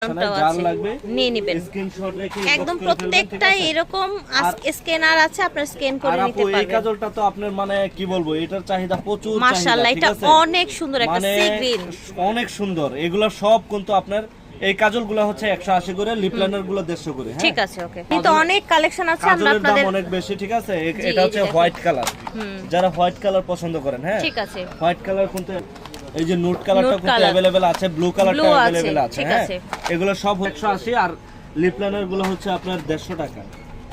নিয়ে নেবেন একদম প্রত্যেকটা এরকম স্ক্যানার আছে, আপনার স্ক্যান করে নিতে পারবেন। এই কাজলটা তো আপনার মানে কি বলবো, এটার চাহিদা প্রচুর। মাশাআল্লাহ, এটা অনেক সুন্দর একটা সি গ্রিন, অনেক সুন্দর। এগুলো সব কিন্তু আপনার এই কাজলগুলো হচ্ছে 180 করে, লিপ লাইনার গুলো 150 করে। ঠিক আছে, ওকে। কিন্তু অনেক কালেকশন আছে, আমরা আপনাদের আপনাদের দাম অনেক বেশি, ঠিক আছে। এটা হচ্ছে হোয়াইট কালার, যারা হোয়াইট কালার পছন্দ করেন, হ্যাঁ ঠিক আছে। হোয়াইট কালার কিন্তু এই যে নোট কালারটা কিন্তু अवेलेबल আছে, ব্লু কালারটা अवेलेबल আছে, হ্যাঁ এগুলো সব 180। আর লিপ লাইনার গুলো হচ্ছে আপনার 150 টাকা,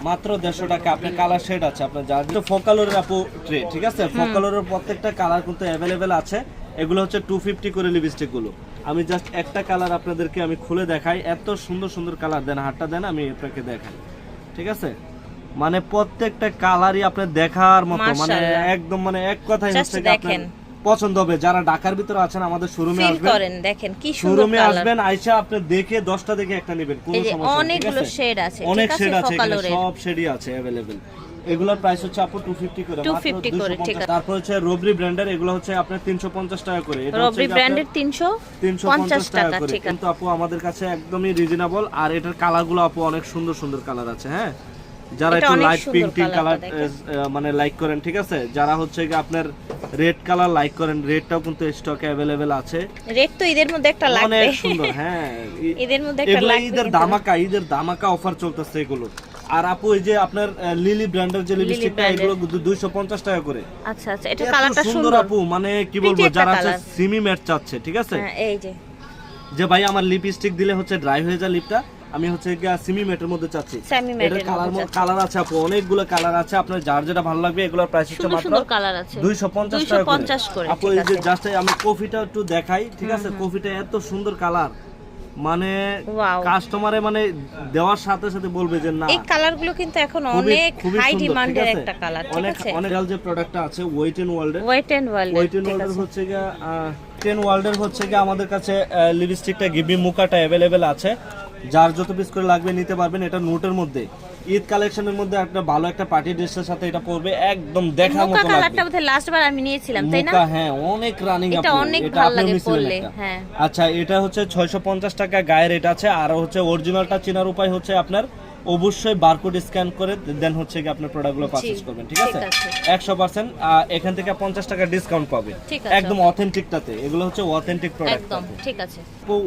মাত্র 150 টাকা। আপনার কালার শেড আছে, আপনার যা ফোকালোরের আপু ট্রে, ঠিক আছে। ফোকালোরের প্রত্যেকটা কালার কিন্তু अवेलेबल আছে। এগুলো হচ্ছে 250 করে লিপস্টিক গুলো। আমি জাস্ট একটা কালার আপনাদেরকে আমি খুলে দেখাই, এত সুন্দর সুন্দর কালার। দেন হাতটা দেন, আমি আপনাকে দেখাই, ঠিক আছে। মানে প্রত্যেকটা কালারই আপনার দেখার মতো, মানে একদম মানে এক কথাই হচ্ছে আপনার পছন্দ হবে। যারা ঢাকার ভিতরে আছেন আমাদের শোরুমে আসবেন, করেন দেখেন কি সুন্দর শোরুমে আসবেন, আইসা আপনি দেখে 10টা দেখে একটা নেবেন, কোনো সমস্যা নেই। অনেকগুলো শেড আছে, অনেক শেড আছে, সব শেডই আছে अवेलेबल। এগুলোর প্রাইস হচ্ছে আপু 250 করে, 250 করে, ঠিক আছে। তারপর হচ্ছে রবরি ব্র্যান্ডের, এগুলো হচ্ছে আপনার 350 টাকা করে। এটা রবরি ব্র্যান্ডের 350 টাকা, ঠিক আছে। কিন্তু আপু আমাদের কাছে একদমই রিজনেবল। আর এটার কালারগুলো আপু অনেক সুন্দর সুন্দর কালার আছে, হ্যাঁ। যারা একটু লাইট পিঙ্ক কালার মানে লাইক করেন, ঠিক আছে। যারা হচ্ছে কি আপনার রেড কালার লাইক করেন, রেডটাও কিন্তু স্টকে अवेलेबल আছে। রেড তো ঈদের মধ্যে একটা লাগবে, অনেক সুন্দর, হ্যাঁ ঈদের মধ্যে একটা লাগবে। ঈদের ধামাকা অফার চলতেছে এগুলো। আর আপু এই যে আপনার লিলি ব্র্যান্ডের যে লিপস্টিকটা, এগুলো 250 টাকা করে। আচ্ছা আচ্ছা, এটা কালারটা সুন্দর আপু, মানে কি বলবো, যারা আছে সিমি ম্যাট চাচ্ছে, ঠিক আছে। হ্যাঁ, এই যে ভাই আমার লিপস্টিক দিলে হচ্ছে ড্রাই হয়ে যায় লিপটা, আমি হচ্ছে সিমি ম্যাটের মধ্যে চাচ্ছি। এটা কালার আছে আপু, অনেকগুলো কালার আছে, আপনার যার যেটা ভালো লাগবে। এগুলোর প্রাইস হচ্ছে মাত্র 250 টাকা করে। আপু এই যে জাস্ট আমি কফিটা একটু দেখাই, ঠিক আছে। কফিটা এত সুন্দর কালার, মানে কাস্টমারে মানে দেওয়ার সাথে সাথে বলবে যে না, এই কালারগুলো কিন্তু এখন অনেক হাই ডিমান্ডের একটা কালার, ঠিক আছে। অনেক যে প্রোডাক্টটা আছে ওয়েট এন্ড ওয়ার্ল্ডের, হচ্ছে গিয়া 10 ওয়ার্ল্ডের হচ্ছে গিয়া আমাদের কাছে লিপস্টিকটা গিভি মুকাটা अवेलेबल আছে। যার যত পিস করে লাগবে নিতে পারবেন। এটা নোটের মধ্যে ঈদ কালেকশনের মধ্যে একটা ভালো একটা পার্টি ড্রেসের সাথে এটা পরবে, একদম দেখার মতো লাগবে। কালারটা বোধহয় লাস্ট বার আমি নিয়েছিলাম, তাই না? হ্যাঁ, অনেক রানিং আপু, এটা অনেক ভালো লাগে পরলে, হ্যাঁ। আচ্ছা, এটা হচ্ছে 650 টাকা গায়ের রেট আছে। আর হচ্ছে অরিজিনালটা চেনার উপায় হচ্ছে আপনার অবশ্যই বারকোড স্ক্যান করে দেন হচ্ছে কি আপনার প্রোডাক্টগুলো পারচেজ করবেন, ঠিক আছে। 100% এখান থেকে 50 টাকা ডিসকাউন্ট পাবে, একদম অথেন্টিকটাতে। এগুলো হচ্ছে অথেন্টিক প্রোডাক্ট, একদম ঠিক আছে।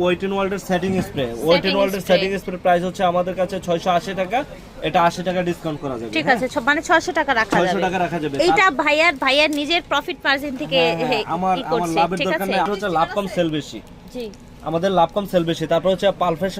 ওয়েট এন্ড ওয়ার্ল্ডের সেটিং স্প্রে, ওয়েট এন্ড ওয়ার্ল্ডের সেটিং স্প্রে প্রাইস হচ্ছে আমাদের কাছে 680 টাকা। এটা 80 টাকা ডিসকাউন্ট করা যাবে, ঠিক আছে। মানে 600 টাকা রাখা যাবে, 600 টাকা রাখা যাবে। এটা ভাইয়ার নিজের প্রফিট মার্জিন থেকে আমার লাভের দরকার নেই, হচ্ছে লাভ কম সেল বেশি। জি, আমাদের লাভ কম সেল বেশি। তারপর হচ্ছে পারফেকশন